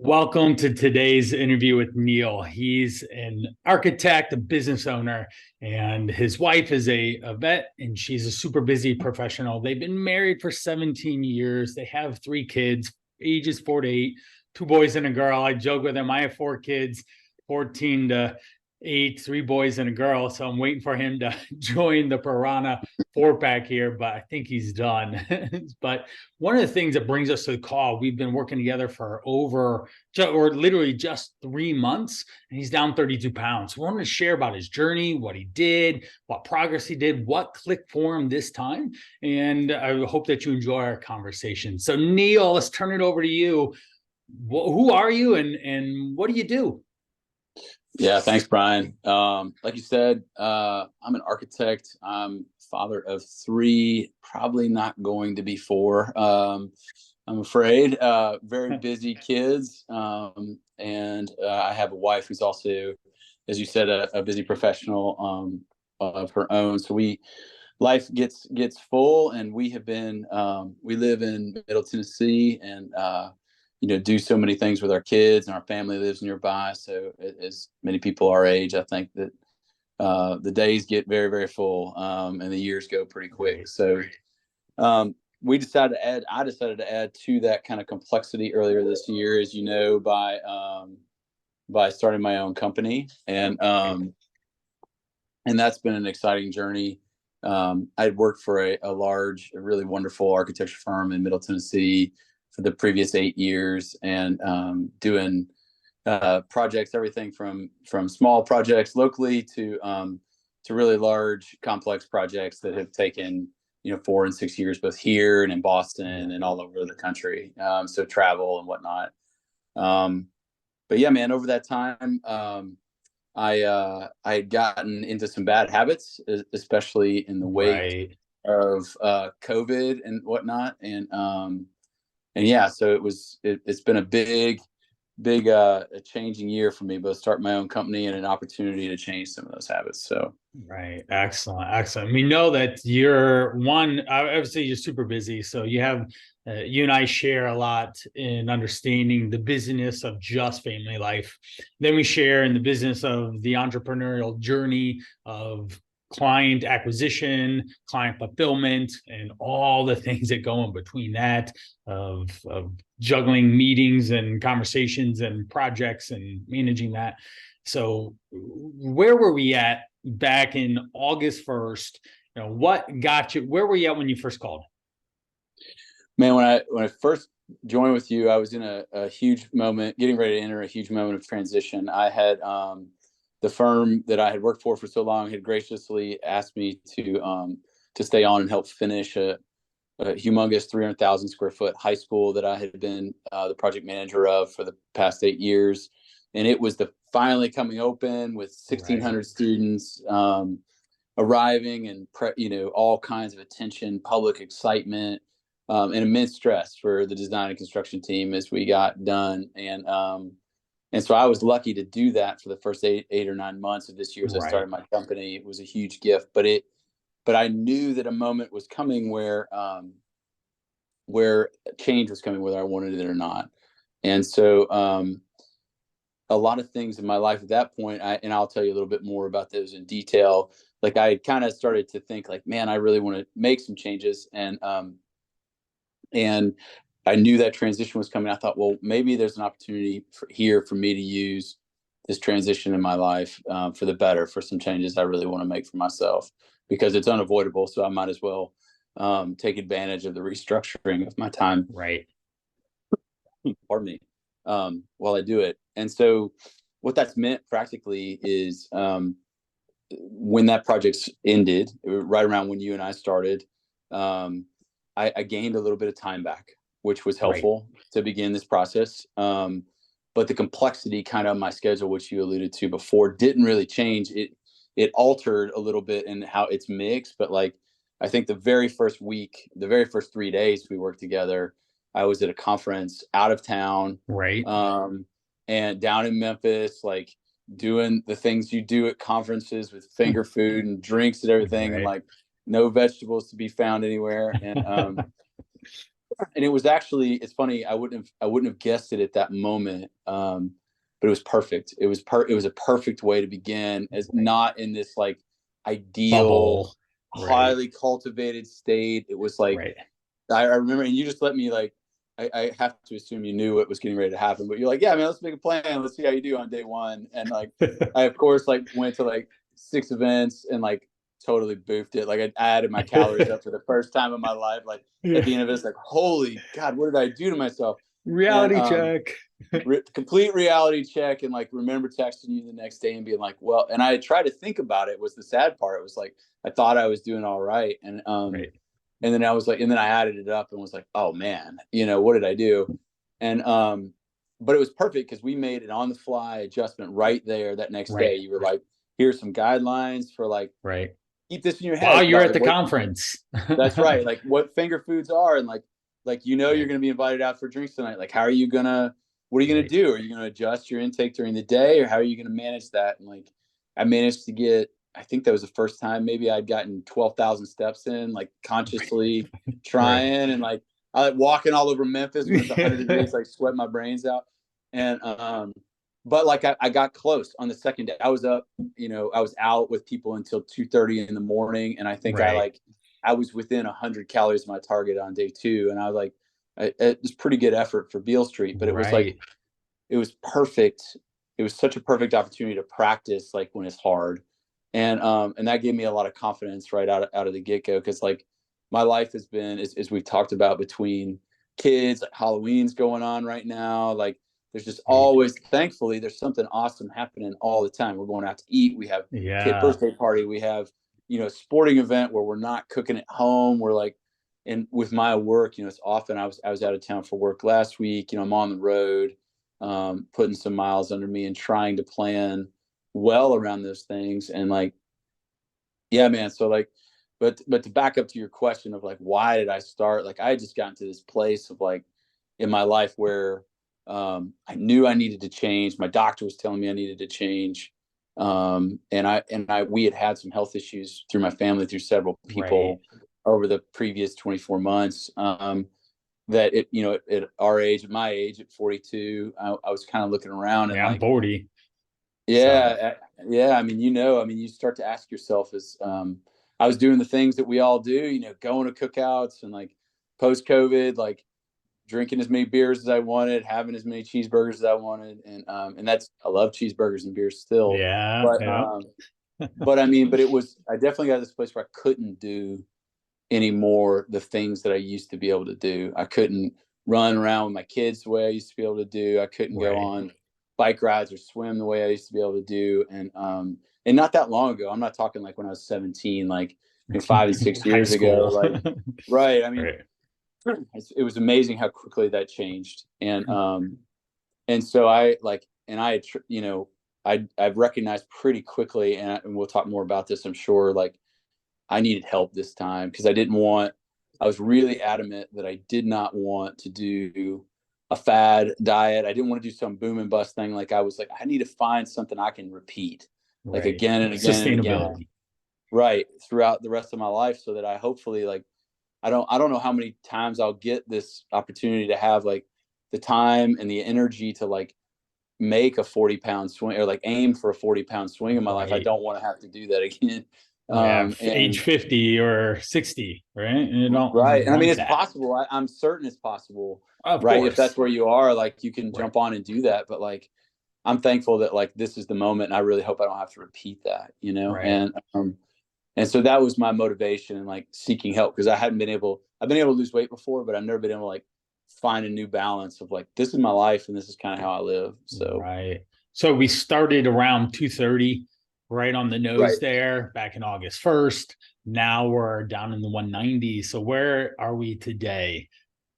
Welcome to today's interview with Neil. He's an architect, a business owner, and his wife is a vet, and she's a super busy professional. They've been married for 17 years. They have three kids, ages 4 to 8, two boys and a girl. I joke with them. I have four kids, 14 to 8, three boys and a girl. So I'm waiting for him to join the Piranha four-pack here, but I think he's done. But one of the things that brings us to the call, we've been working together for or literally just 3 months, and he's down 32 pounds. We wanted to share about his journey, what he did, what progress he did, what clicked for him this time. And I hope that you enjoy our conversation. So, Neil, let's turn it over to you. Who are you and what do you do? Yeah, thanks, Brian. Like you said, I'm an architect. I'm father of three, probably not going to be four. I'm afraid. Very busy kids, and I have a wife who's also, as you said, a busy professional of her own. So life gets full, and we live in Middle Tennessee, and do so many things with our kids, and our family lives nearby. So as many people our age, I think that the days get very, very full, and the years go pretty quick. Right. So I decided to add to that kind of complexity earlier this year, as you know, by starting my own company. And that's been an exciting journey. I'd worked for a really wonderful architecture firm in Middle Tennessee for the previous 8 years, and doing projects, everything from small projects locally to really large, complex projects that have taken 4 and 6 years, both here and in Boston and all over the country. So travel and whatnot. But yeah, man, over that time, I had gotten into some bad habits, especially in the wake Right. of COVID and whatnot, and yeah, so it's been a big a changing year for me, both starting my own company and an opportunity to change some of those habits. So Right. Excellent. Excellent. We know that you're one, obviously you're super busy. So you and I share a lot in understanding the business of just family life. Then we share in the business of the entrepreneurial journey of client acquisition, client fulfillment, and all the things that go in between that of juggling meetings and conversations and projects and managing that. So where were we at back in August 1st? What got you? Where were you at when you first called? man, when I first joined with you, I was in a huge moment, getting ready to enter a huge moment of transition. I had the firm that I had worked for so long had graciously asked me to stay on and help finish a humongous 300,000 square foot high school that I had been the project manager of for the past 8 years. And it was finally coming open with Right. 1,600 students arriving, and all kinds of attention, public excitement, and immense stress for the design and construction team as we got done. And so I was lucky to do that for the first 8 or 9 months of this year as I Right. started my company. It was a huge gift, but I knew that a moment was coming where change was coming, whether I wanted it or not. And so a lot of things in my life at that point, and I'll tell you a little bit more about those in detail. Like, I kind of started to think, like, man, I really want to make some changes, and I knew that transition was coming. I thought, well, maybe there's an opportunity here for me to use this transition in my life for the better, for some changes I really want to make for myself, because it's unavoidable. So I might as well take advantage of the restructuring of my time, Right. pardon me, while I do it. And so what that's meant practically is, when that project's ended, right around when you and I started, I gained a little bit of time back, which was Right. helpful to begin this process. But the complexity kind of my schedule, which you alluded to before, didn't really change. It altered a little bit in how it's mixed, but like, I think the very first week, the very first 3 days we worked together, I was at a conference out of town, Right. and down in Memphis, like doing the things you do at conferences with finger food and drinks and everything, and Right. like no vegetables to be found anywhere. And And it was actually, it's funny, I wouldn't have guessed it at that moment. But it was perfect. It was a perfect way to begin, as not in this like ideal, Bubble. Right. highly cultivated state. It was like, Right. I remember, and you just let me like, I have to assume you knew what was getting ready to happen, but you're like, yeah, man, let's make a plan. Let's see how you do on day one. And like, I of course like went to like 6 events and like totally boofed it. Like I added my calories up for the first time in my life. Like at Yeah. the end of it, it's like, holy God, what did I do to myself? And Reality check. complete reality check, and like remember texting you the next day and being like, well, and I tried to think about it, was the sad part. It was like I thought I was doing all right, Right. and then I was like, and then I added it up and was like, oh man, what did I do? And but it was perfect because we made an on the fly adjustment right there that next Right. day. You were like, here's some guidelines for like, Right. keep this in your While head you're about at like the what. conference. That's right. Like what finger foods are, and like you're Right. going to be invited out for drinks tonight. Like how are you gonna? What are you going to Right. do? Are you going to adjust your intake during the day, or how are you going to manage that? And like I managed to get. I think that was the first time maybe I'd gotten 12,000 steps in, like consciously Right. trying, and like I like walking all over Memphis when it's 100 Yeah. degrees, like sweat my brains out. And but like I got close on the second day. I was up, I was out with people until 2:30 in the morning, and I think Right. I was within 100 calories of my target on day two, and I was like, it was pretty good effort for Beale Street, but it was like Right. it was perfect. It was such a perfect opportunity to practice like when it's hard, and that gave me a lot of confidence right out of the get go, because like my life has been, as we've talked about, between kids, like Halloween's going on right now, like there's just Right. always, thankfully, there's something awesome happening all the time. We're going out to eat. We have kid Yeah. birthday party. We have, a sporting event where we're not cooking at home. We're like, and with my work, it's often I was out of town for work last week. I'm on the road, putting some miles under me and trying to plan well around those things. And like, yeah, man. So like, but to back up to your question of like, why did I start? Like, I had just gotten to this place of like in my life where I knew I needed to change. My doctor was telling me I needed to change. And we had some health issues through my family, through several Right. people over the previous 24 months. That at our age, at my age, at 42, I was kind of looking around and Yeah. I'm like, 40. So yeah, yeah. I mean, you start to ask yourself, as I was doing the things that we all do, going to cookouts and like post COVID, like drinking as many beers as I wanted, having as many cheeseburgers as I wanted, and that's, I love cheeseburgers and beers still, yeah. but Yeah. I mean, I definitely got to this place where I couldn't do anymore the things that I used to be able to do. I couldn't run around with my kids the way I used to be able to do. I couldn't go Right. on bike rides or swim the way I used to be able to do. And not that long ago, I'm not talking like when I was 17, like 5 and 6 High years ago. school. Like, right. I mean, Right. it was amazing how quickly that changed. And so I like, and I had, I've recognized pretty quickly, and we'll talk more about this, I'm sure, like I needed help this time, because I was really adamant that I did not want to do a fad diet. I didn't want to do some boom and bust thing. Like I was like, I need to find something I can repeat like Right. again and again and again, Sustainability. right, throughout the rest of my life, so that I hopefully like, I don't know how many times I'll get this opportunity to have like the time and the energy to like make a 40-pound swing, or like aim for a 40-pound swing in my life. I Right. don't want to have to do that again. Yeah. Age And 50 or 60. Right. And you don't right. And I mean, want it's that. possible. I'm certain it's possible, Of right? If course. that's where you are, like you can Right. jump on and do that. But like, I'm thankful that like this is the moment, and I really hope I don't have to repeat that, Right. and so that was my motivation and like seeking help, because I've been able to lose weight before, but I've never been able to like find a new balance of like, this is my life and this is kind of how I live. So, Right. So we started around 230, right on the right. nose there back in August 1st. Now we're down in the 190. So where are we today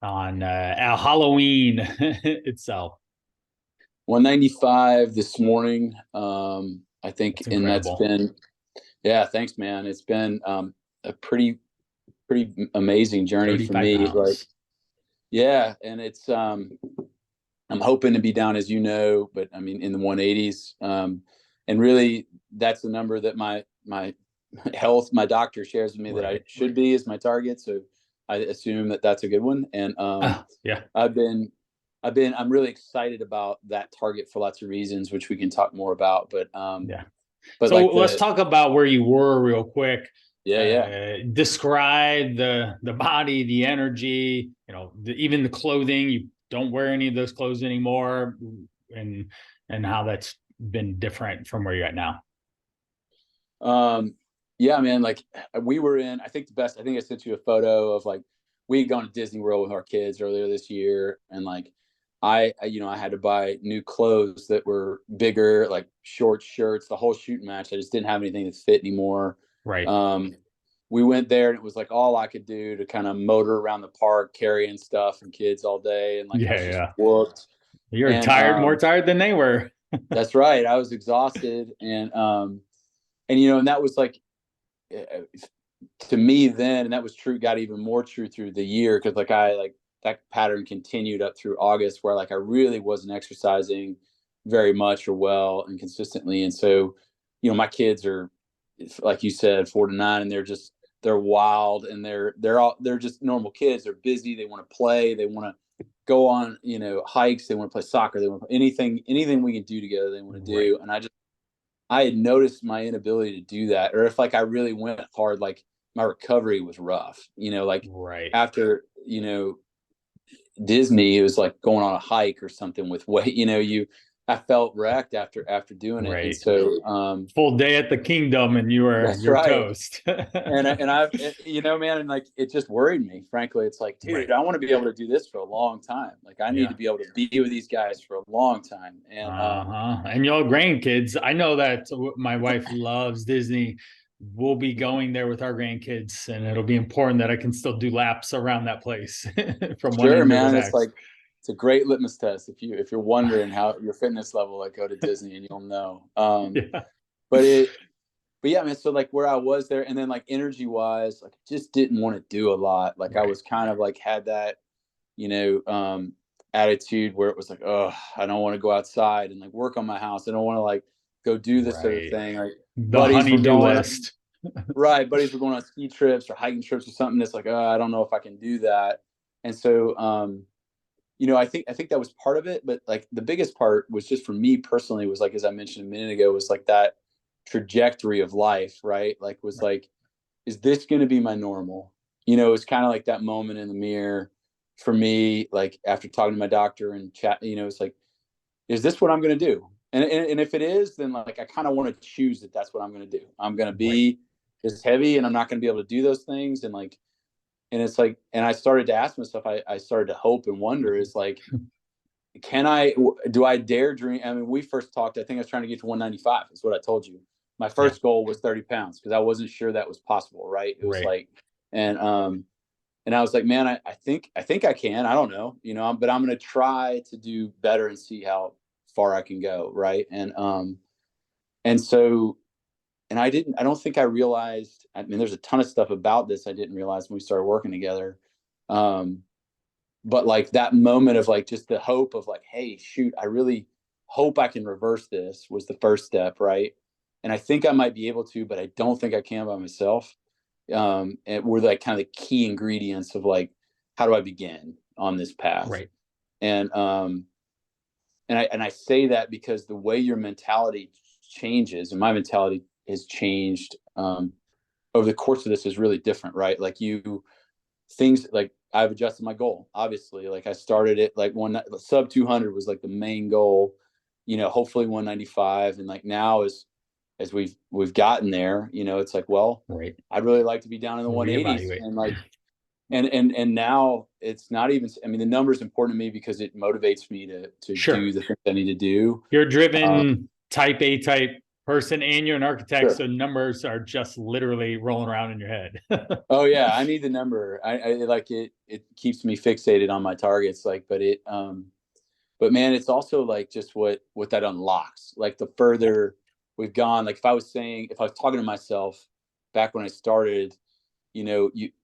on our Halloween itself? 195 this morning. I think, That's and that's incredible. been, yeah, thanks, man. It's been a pretty amazing journey for 35 me. Like, pounds. yeah, and it's I'm hoping to be down, as but I mean in the 180s. And really, that's the number that my health, my doctor shares with me that I Right. should be, as my target. So I assume that that's a good one. And Yeah. I've been I'm really excited about that target for lots of reasons, which we can talk more about. Yeah. But So like let's talk about where you were real quick. yeah. Describe the body, the energy, even the clothing. You don't wear any of those clothes anymore, and how that's been different from where you're at now. Yeah, man, like we were in, I think I sent you a photo of like, we had gone to Disney World with our kids earlier this year. And like, I had to buy new clothes that were bigger, like short shirts, the whole shooting match. I just didn't have anything that fit anymore. Right. We went there and it was like all I could do to kind of motor around the park, carrying stuff and kids all day. And like, I Yeah. was just Yeah. whooped. You're And, tired, more tired than they were. that's right. I was exhausted. And that was like, to me then, and that was true, got even more true through the year, because like that pattern continued up through August, where like I really wasn't exercising very much or well and consistently. And so my kids are, like you said, 4 to 9, and they're wild, and they're just normal kids. They're busy, they want to play, they want to go on hikes, they want to play soccer, they want to play anything we can do together, they want to Right. do. And I had noticed my inability to do that, or if like I really went hard, like my recovery was rough. Like Right. after Disney, it was like going on a hike or something with weight. I felt wrecked after doing it, and Right. so Full day at the kingdom, and that's you're right. toast. Man, and like it just worried me. Frankly, it's like, dude, Right. I want to be able to do this for a long time. Like I need Yeah. to be able to be with these guys for a long time, and Uh-huh. And y'all grandkids, I know that my wife loves Disney. We'll be going there with our grandkids, and it'll be important that I can still do laps around that place from one sure, end to the man. It's next. like it's a great litmus test if you're wondering how your fitness level, like go to Disney and you'll know. Yeah. But yeah, man. So like where I was there, and then like energy wise, like I just didn't want to do a lot. Like I Right. was kind of like had that, you know, um, attitude where it was like, oh, I don't want to go outside and like work on my house. I don't want to like go do this other Right. thing. Like The buddies were honeydew going list. right, buddies were going on ski trips or hiking trips or something. That's like, oh, I don't know if I can do that. And so I think that was part of it, but like the biggest part was just for me personally was like, as I mentioned a minute ago, was like that trajectory of life, right? Like was like, is this going to be my normal? It's kind of like that moment in the mirror for me, like after talking to my doctor and chat, it's like, is this what I'm going to do? And if it is, then like, I kind of want to choose that that's what I'm going to do. I'm going to Right. be this heavy and I'm not going to be able to do those things. And like, and it's like, and I started to ask myself, I started to hope and wonder is like, do I dare dream? I mean, we first talked, I think I was trying to get to 195 is what I told you. My Yeah. first goal was 30 pounds because I wasn't sure that was possible. Right. It was Right. like, and, and I was like, man, I think I can, I don't know, but I'm going to try to do better and see how far I can go. Right. And so, and I don't think I realized, I mean, there's a ton of stuff about this I didn't realize when we started working together. Um, but like that moment of like just the hope of like, hey, shoot, I really hope I can reverse this was the first step, right? And I think I might be able to, but I don't think I can by myself. And were like kind of the key ingredients of like, how do I begin on this path? Right. And I say that because the way your mentality changes, and my mentality has changed over the course of this is really different, right? Like things like I've adjusted my goal. Obviously, like I started it like one sub 200 was like the main goal. Hopefully 195, and like now as we've gotten there, it's like, well, Right. I'd really like to be down in the 180s, Reevaluate. and like and now it's not even. I mean, the number is important to me because it motivates me to Sure. do the things I need to do. You're a Uh, driven type A type person, and you're an architect, sure. so numbers are just literally rolling around in your head. Oh yeah, I need the number. I like it. It keeps me fixated on my targets. Like, but man, it's also like just what that unlocks. Like the further we've gone, like if I was talking to myself back when I started,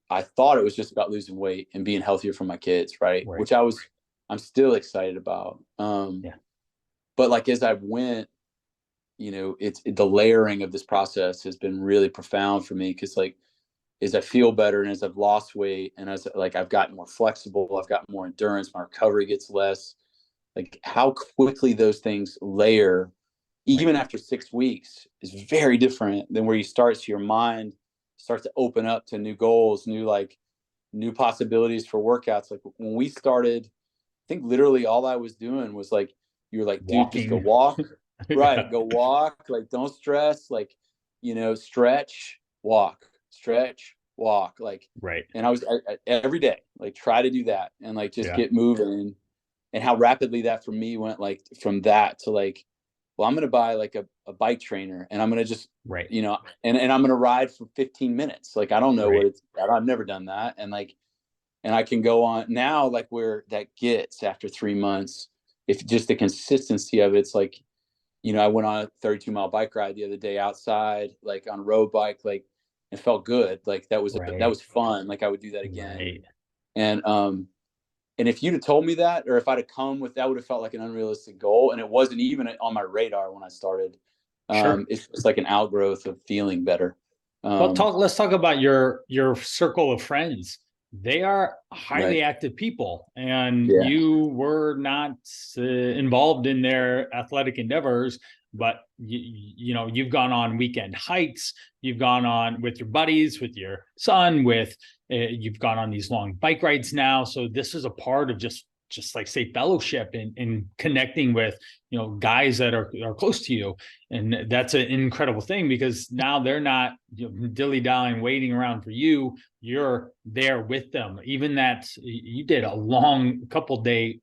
I thought it was just about losing weight and being healthier for my kids, right? Right. Which I'm still excited about. Yeah. But like as I went, it's the layering of this process has been really profound for me because like is I feel better, and as I've lost weight, and as like I've gotten more flexible, I've got more endurance, my recovery gets less. Like how quickly those things layer, Right. even after 6 weeks, is very different than where you start. So your mind starts to open up to new goals, new possibilities for workouts. Like when we started, I think literally all I was doing was like, you were like, dude, just go Walking. walk. Right. Yeah. Go walk. Like, don't stress. Like, stretch, walk, stretch, walk. Like, Right. and every day, like, try to do that and like just Yeah. get moving. And how rapidly that for me went, like, from that to like, well, I'm going to buy like a bike trainer, and I'm going to just, Right. and I'm going to ride for 15 minutes. Like, I don't know what Right. I've never done that. And like, and I can go on now, like where that gets after 3 months, if just the consistency of it's like, I went on a 32-mile bike ride the other day outside, like on a road bike, like it felt good. Like that Right. was fun. Like I would do that again. Right. And if you'd have told me that, or if I'd have come with that, would have felt like an unrealistic goal. And it wasn't even on my radar when I started. Sure. It's just like an outgrowth of feeling better. Well, Um, let's talk about your circle of friends. They are right. highly active people, and Yeah. you were not involved in their athletic endeavors, but you've gone on weekend hikes, you've gone on with your buddies, with your son, with you've gone on these long bike rides now. So this is a part of just like say fellowship and connecting with guys that are close to you, and that's an incredible thing because now they're not dilly-dallying waiting around for you. You're there with them. Even that you did a long couple day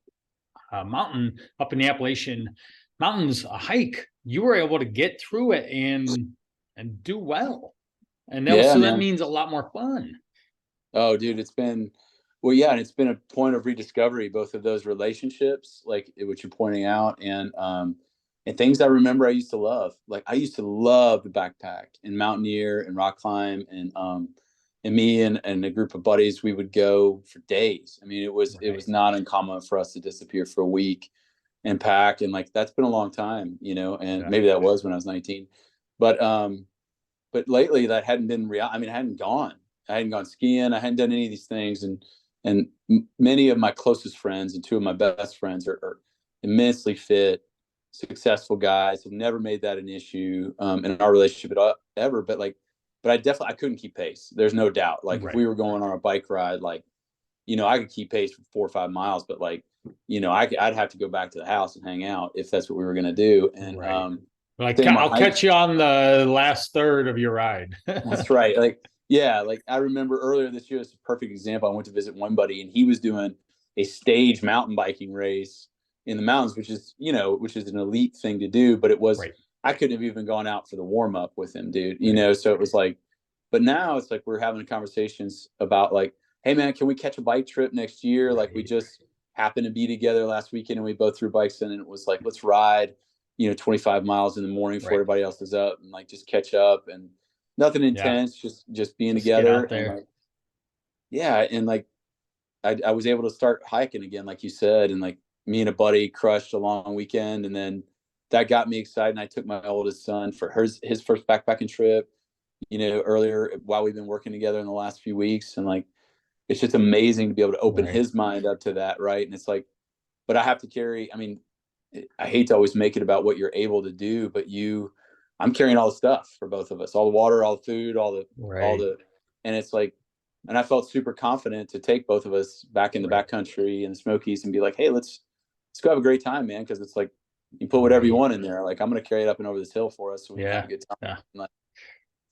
mountain up in the Appalachian Mountains, a hike, you were able to get through it and do well, and Yeah, that man. means a lot more fun. Oh, dude, well, yeah, and it's been a point of rediscovery, both of those relationships, like what you're pointing out, and things I remember I used to love. Like I used to love the backpack and mountaineer and rock climb, and me and a group of buddies, we would go for days. I mean, it was Right. not uncommon for us to disappear for a week and pack, and like that's been a long time, and Yeah. maybe that was when I was 19, but but lately that hadn't been real. I mean, I hadn't gone skiing. I hadn't done any of these things. And many of my closest friends and two of my best friends are immensely fit, successful guys. Have never made that an issue in our relationship ever. But I couldn't keep pace. There's no doubt. Like if Right. we were going on a bike ride, like, I could keep pace for 4 or 5 miles, but like, I'd have to go back to the house and hang out if that's what we were going to do. And Right. Like same on I'll catch hikes. you on the last third of your ride. That's right. Like, yeah, like I remember earlier this year, it's a perfect example. I went to visit one buddy, and he was doing a stage mountain biking race in the mountains, which is an elite thing to do. But Right. I couldn't have even gone out for the warm up with him, dude. Right. So it was like, but now it's like we're having conversations about like, hey man, can we catch a bike trip next year? Like we Right. just happened to be together last weekend, and we both threw bikes in, and it was like, let's ride, 25 miles in the morning before Right. everybody else is up, and like just catch up, and nothing Yeah. intense, just being Just get together. out And there. like, yeah, and like I was able to start hiking again, like you said, and like me and a buddy crushed a long weekend, and then that got me excited. And I took my oldest son for his first backpacking trip, earlier, while we've been working together in the last few weeks. And like it's just amazing to be able to open Right. his mind up to that, right? And it's like, but I have to carry, I mean, I hate to always make it about what you're able to do, but I'm carrying all the stuff for both of us, all the water, all the food, Right. and it's like, and I felt super confident to take both of us back in the Right. backcountry and the Smokies and be like, hey, let's go have a great time, man. Cause it's like, you put whatever you Right. want in there. Like I'm going to carry it up and over this hill for us so we can have a Yeah. good time. Yeah. And like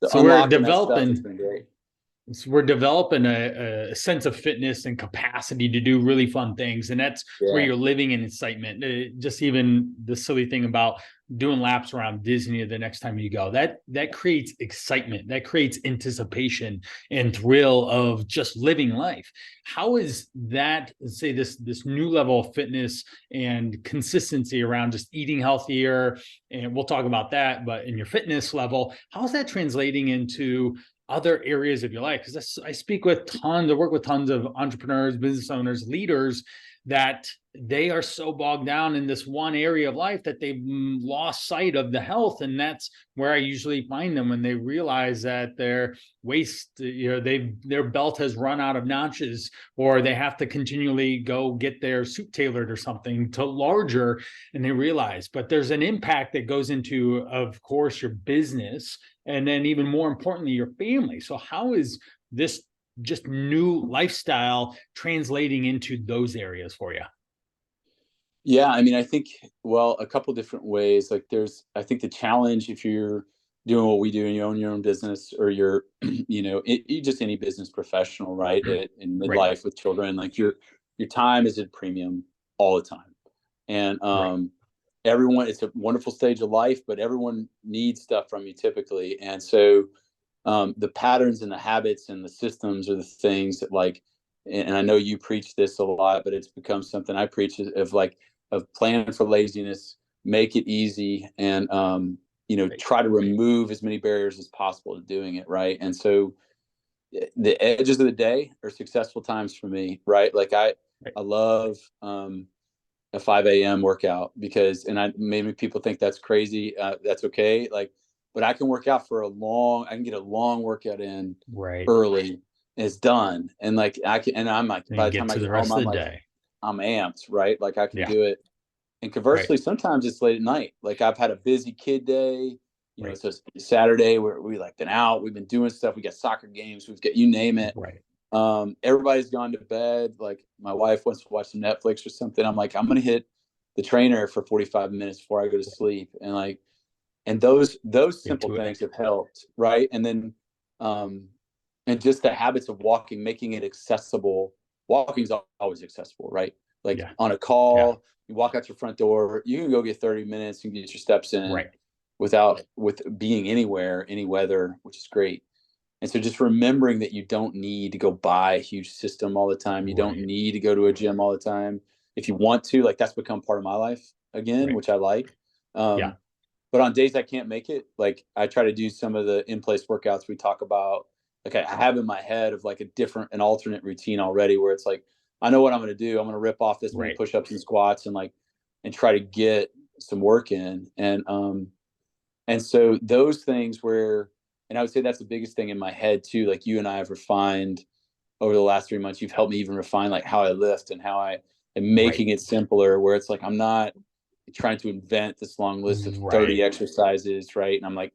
the So we're unlocking that stuff has developing been great. So we're developing a sense of fitness and capacity to do really fun things. And that's where Yeah. you're living in excitement. Just even the silly thing about doing laps around Disney the next time you go, that creates excitement, that creates anticipation and thrill of just living life. How is that, say, this new level of fitness and consistency around just eating healthier? And we'll talk about that, but in your fitness level, how is that translating into other areas of your life? Because I work with tons of entrepreneurs, business owners, leaders that they are so bogged down in this one area of life that they've lost sight of the health. And that's where I usually find them when they realize that their waist, their belt has run out of notches, or they have to continually go get their suit tailored or something to larger. And they realize, but there's an impact that goes into, of course, your business, and then even more importantly, your family. So how is this just new lifestyle translating into those areas for you? Yeah, I mean, I think, well, a couple different ways. Like I think the challenge, if you're doing what we do and you own your own business, or you're, you just any business professional, right? In Right. midlife with children, like your time is at premium all the time. And Right. everyone, it's a wonderful stage of life, but everyone needs stuff from you typically. And so the patterns and the habits and the systems are the things that, like, and I know you preach this a lot, but it's become something I preach, of plan for laziness, make it easy, and Right. try to remove as many barriers as possible to doing it right. And so the edges of the day are successful times for me, right? Like Right. I love a 5 a.m. workout, because, and maybe people think that's crazy. That's okay. Like, but I can work out I can get a long workout in Right. early, and it's done. And like, and I'm like, And by you the get time I to the get home, rest of I'm the like, day. I'm amped, right? Like I can Yeah. do it. And Right. conversely, sometimes it's late at night. Like I've had a busy kid day, Right. it's a Saturday where we like been out, we've been doing stuff. We got soccer games, we've got, you name it. Right. Everybody's gone to bed. Like my wife wants to watch some Netflix or something. I'm like, I'm going to hit the trainer for 45 minutes before I go to sleep. And like, and those Get simple to it. things have helped. Right. And then, and just the habits of walking, making it accessible. Walking is always accessible, right? Like Yeah. on a Yeah. call, you walk out your front door, you can go get 30 minutes and get your steps in Right. with being anywhere, any weather, which is great. And so just remembering that you don't need to go buy a huge system all the time. You don't Right. need to go to a gym all the time. If you want to, like, that's become part of my life again, Right. which I like. Yeah. But on days I can't make it, like I try to do some of the in-place workouts we talk about. Like I have in my head of like an alternate routine already, where it's like, I know what I'm going to do. I'm going to rip off this many Right. push-ups and squats, and like, and try to get some work in. And so those things where, and I would say that's the biggest thing in my head too. Like you and I have refined over the last 3 months. You've helped me even refine like how I lift and how I am Right. making it simpler, where it's like, I'm not trying to invent this long list of 30 Right. exercises. Right. And I'm like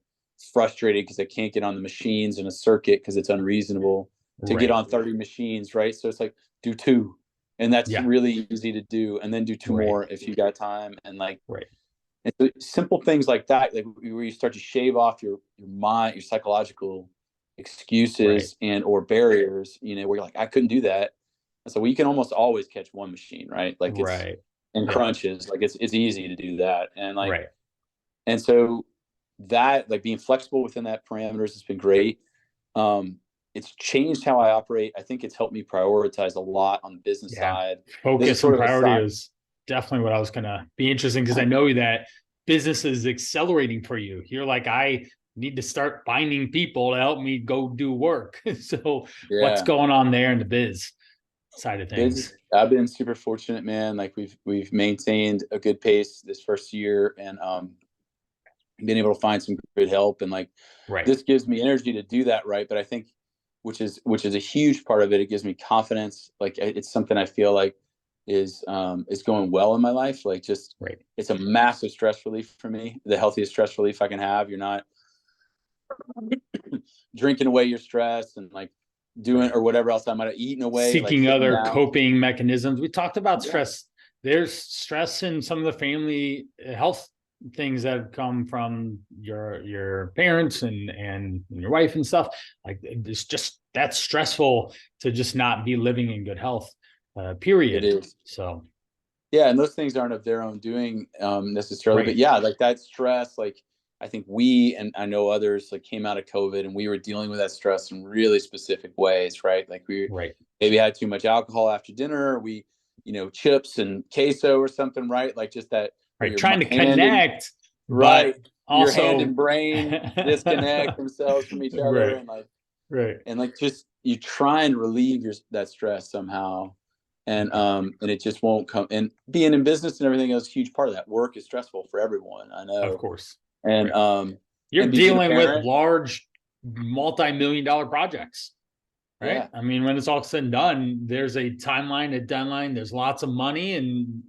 frustrated because I can't get on the machines in a circuit because it's unreasonable to get Right. on 30 machines. Right. So it's like, do two. And that's Yeah. really easy to do. And then do two Right. more if you got time. And like, Right. and so simple things like that, like where you start to shave off your mind, your psychological Right. excuses and or barriers, where you're like, I couldn't do that. And so we can almost always catch one machine, right? Like it's Right. and Yeah. crunches, like it's easy to do that. And like, Right. and so that, like being flexible within that parameters has been great. It's changed how I operate. I think it's helped me prioritize a lot on the business Yeah. side. This is Focus and sort of a priority side. is definitely what I was going to be interesting, because I know that business is accelerating for you. You're like, I need to start finding people to help me go do work. So what's Yeah. going on there in the biz side of things? I've been super fortunate, man. Like we've maintained a good pace this first year, and been able to find some good help, and like Right. this gives me energy to do that, right? But I think, which is a huge part of it. It gives me confidence. Like it's something I feel like is going well in my life. Like just Right. it's a massive stress relief for me. The healthiest stress relief I can have. You're not drinking away your stress and like doing Right. or whatever else I might have eaten away, like Seeking sitting other down. coping mechanisms. We talked about Yeah. stress. There's stress in some of the family health things that have come from your parents and your wife and stuff. Like it's just that's stressful to just not be living in good health. It Period. is. So Yeah, and those things aren't of their own doing necessarily, but right. yeah, like that stress, like I think we, and I know others, like came out of COVID and we were dealing with that stress in really specific ways, right? Like we Right. maybe had too much alcohol after dinner, or we, chips and queso or something, right? Like just that, or Right. your Trying to hand and connect, but right, your hand and also brain disconnect themselves from each other, right. and like Right. just you try and relieve that stress somehow. and it just won't come. And being in business and everything else, huge part of that. Work is stressful for everyone, I Of know. course. And Right. You're and being a dealing with parent, large multi-million-dollar projects, right? yeah, I mean, when it's all said and done, there's a timeline, a deadline, there's lots of money, and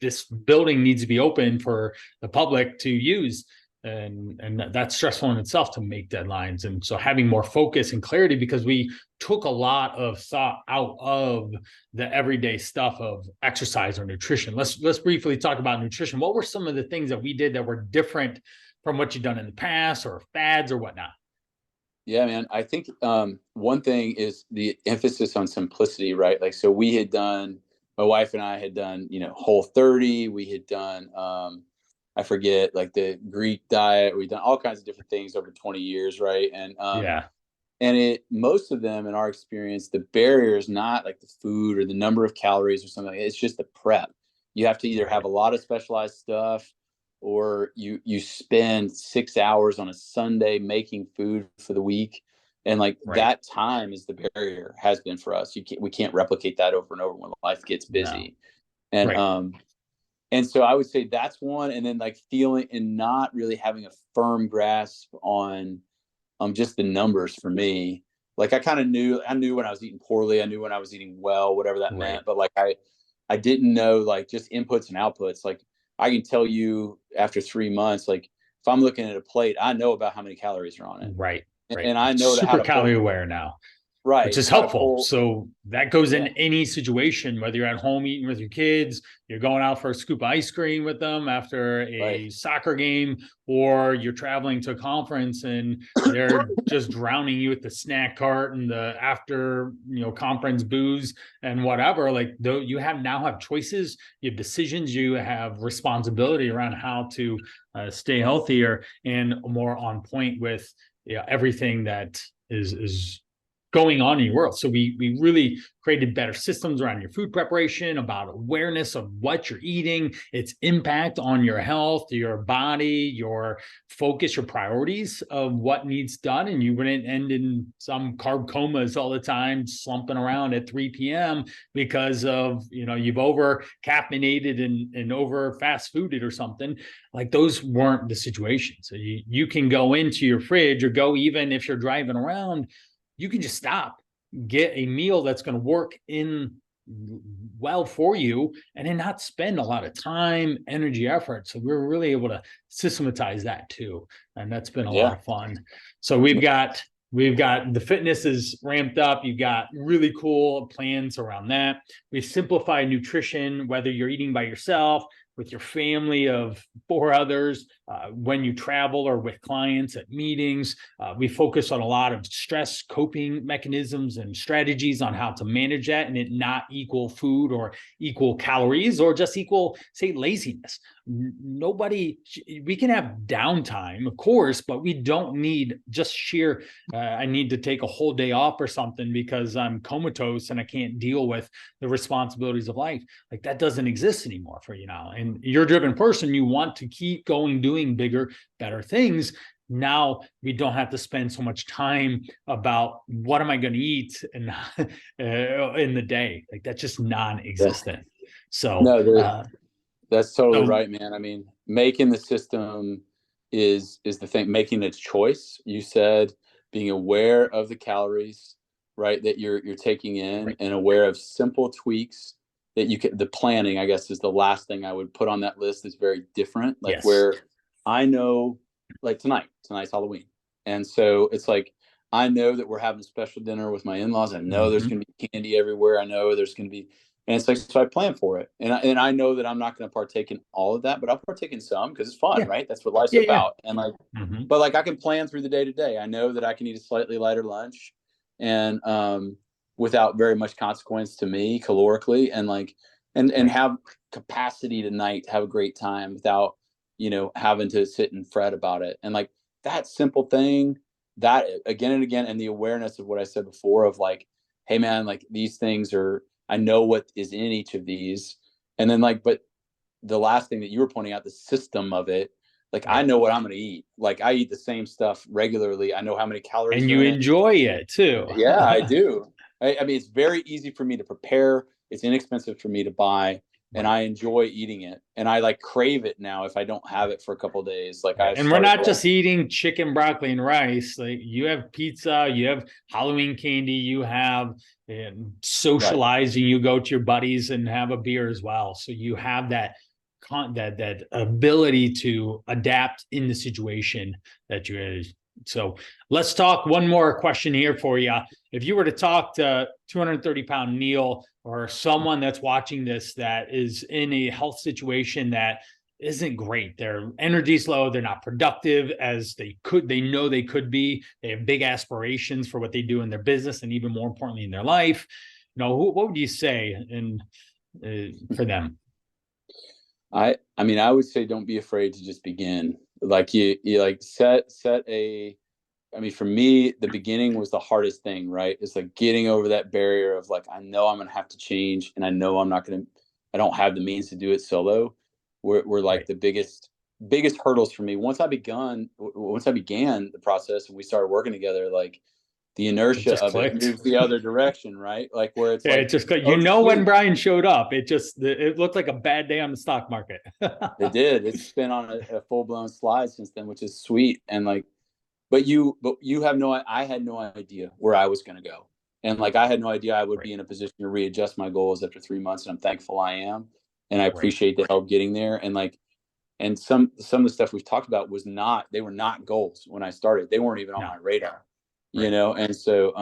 this building needs to be open for the public to use. And that's stressful in itself to make deadlines. And so having more focus and clarity, because we took a lot of thought out of the everyday stuff of exercise or nutrition. Let's briefly talk about nutrition. What were some of the things that we did that were different from what you've done in the past, or fads or whatnot? yeah, man. I think one thing is the emphasis on simplicity, right? Like, so we had done, my wife and I had done, Whole 30. We had done, I forget, like the Greek diet. We've done all kinds of different things over 20 years, right? Yeah. And most of them, in our experience, the barrier is not like the food or the number of calories or something. It's just the prep. You have to either have a lot of specialized stuff, or you spend 6 hours on a Sunday making food for the week. And like Right. that time is the barrier, has been for us. We can't replicate that over and over when life gets No. busy. And Right. and so I would say that's one. And then like feeling and not really having a firm grasp on just the numbers for me. Like I knew when I was eating poorly, I knew when I was eating well, whatever that Right. meant. But like I didn't know like just inputs and outputs. Like I can tell you after 3 months, like if I'm looking at a plate, I know about how many calories are on it. Right. Right. And I know how Super to pull, calorie aware now, which right, is how to helpful. pull. So that goes in Yeah, any situation, whether you're at home eating with your kids, you're going out for a scoop of ice cream with them after right. a soccer game, or you're traveling to a conference and they're just drowning you with the snack cart and the after, conference booze and whatever. Like, though, you now have choices, you have decisions, you have responsibility around how to stay healthier and more on point with everything that is going on in your world. So we really created better systems around your food preparation, about awareness of what you're eating, its impact on your health, your body, your focus, your priorities of what needs done. And you wouldn't end in some carb comas all the time, slumping around at 3 p.m. because of, you've over caffeinated and over fast fooded or something. Like, those weren't the situation. So you can go into your fridge, or go, even if you're driving around, you can just stop, get a meal that's going to work in well for you, and then not spend a lot of time, energy, effort. So we're really able to systematize that too. And that's been a lot Yeah. of fun. So we've got the fitness is ramped up. You've got really cool plans around that. We've simplified nutrition, whether you're eating by yourself, with your family of 4 others, when you travel, or with clients at meetings. We focus on a lot of stress coping mechanisms and strategies on how to manage that, and it not equal food or equal calories or just equal, say, laziness. Nobody, we can have downtime, of course, but we don't need just sheer, I need to take a whole day off or something because I'm comatose and I can't deal with the responsibilities of life. Like, that doesn't exist anymore for you now. And you're a driven person, you want to keep going, doing bigger, better things. Now we don't have to spend so much time about what am I going to eat and in the day. Like, that's just Yeah. non-existent. So No, that's totally so right, man. I mean, making the system is the thing. Making a choice. You said being aware of the calories, right, that you're taking in, right. and aware of simple tweaks that you can. The planning, I guess, is the last thing I would put on that list. Is very different. Like, Yes. where I know, like tonight's Halloween, and so it's like I know that we're having a special dinner with my in-laws. I know there's Mm-hmm. going to be candy everywhere. I know there's going to be, and it's like, so I plan for it. And I know that I'm not going to partake in all of that, but I'll partake in some because it's fun, Yeah. right? That's what life's Yeah. Yeah. about. And like, Mm-hmm. but like I can plan through the day to day. I know that I can eat a slightly lighter lunch and without very much consequence to me calorically, and like, and Right. have capacity tonight to have a great time without, having to sit and fret about it. And like that simple thing, that again and again, and the awareness of what I said before of like, hey man, like these things are, I know what is in each of these. And then like, but the last thing that you were pointing out, the system of it, like I Right. know what I'm going to eat. Like I eat the same stuff regularly. I know how many calories And are you in it. enjoy it too. Yeah, I do. I mean, it's very easy for me to prepare. It's inexpensive for me to buy, and I enjoy eating it, and I like crave it now if I don't have it for a couple of days. Like And we're not just eating chicken, broccoli, and rice. Like you have pizza, you have Halloween candy, you have socializing. You go to your buddies and have a beer as well. So you have that that ability to adapt in the situation that you're in. So let's talk one more question here for you. If you were to talk to 230-pound Neil or someone that's watching this that is in a health situation that isn't great, their energy's low, they're not productive as they know they could be, they have big aspirations for what they do in their business and even more importantly in their life, what would you say for them? I mean, I would say don't be afraid to just begin. Like you like set a, I mean, for me, the beginning was the hardest thing, right? It's like getting over that barrier of like, I know I'm going to have to change, and I know I don't have the means to do it solo. Were like the biggest hurdles for me. Once I began the process and we started working together, like the inertia of it moved the other direction, right? Like where it's like, it just, when Brian showed up, it looked like a bad day on the stock market. It did. It's been on a full blown slide since then, which is sweet. And like, but you I had no idea where I was going to go. And like, I had no idea I would be in a position to readjust my goals after 3 months. And I'm thankful I am. And I appreciate the help getting there. And like, and some of the stuff we've talked about they were not goals when I started. They weren't even on my radar, you know? And so,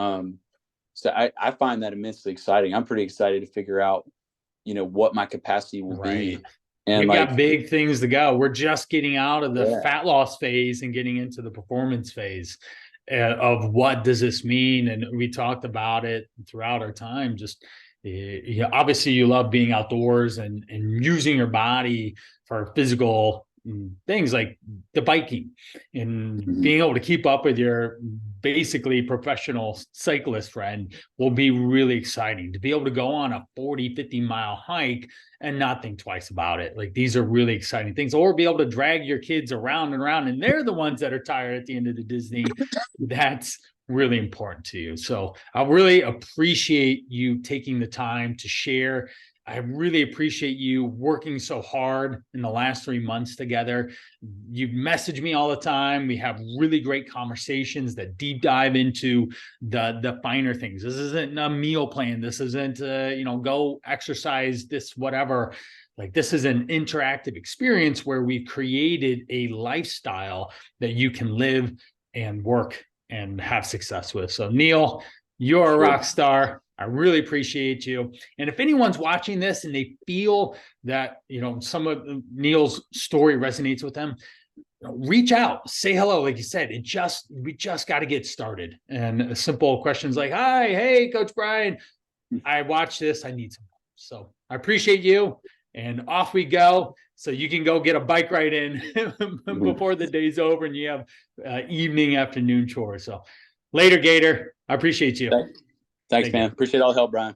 I find that immensely exciting. I'm pretty excited to figure out, what my capacity will be. And we've got big things to go. We're just getting out of the fat loss phase and getting into the performance phase of what does this mean? And we talked about it throughout our time. Just obviously you love being outdoors and using your body for physical things like the biking and being able to keep up with your basically professional cyclist friend will be really exciting. To be able to go on a 40-50 mile hike and not think twice about it. Like these are really exciting things. Or be able to drag your kids around and around, and they're the ones that are tired at the end of the Disney. That's really important to you. So I really appreciate you taking the time to share. I really appreciate you working so hard in the last 3 months together. You message me all the time. We have really great conversations that deep dive into the finer things. This isn't a meal plan. This isn't, go exercise this, whatever. Like this is an interactive experience where we've created a lifestyle that you can live and work and have success with. So Neil, you're a rock star. I really appreciate you. And if anyone's watching this and they feel that, some of Neil's story resonates with them, reach out, say hello. Like you said, we just got to get started. And simple questions like, hi, hey, Coach Brian, I watched this. I need some help. So I appreciate you. And off we go. So you can go get a bike ride in before the day's over and you have evening, afternoon chores. So later, Gator. I appreciate you. Thanks, man. Appreciate all the help, Brian.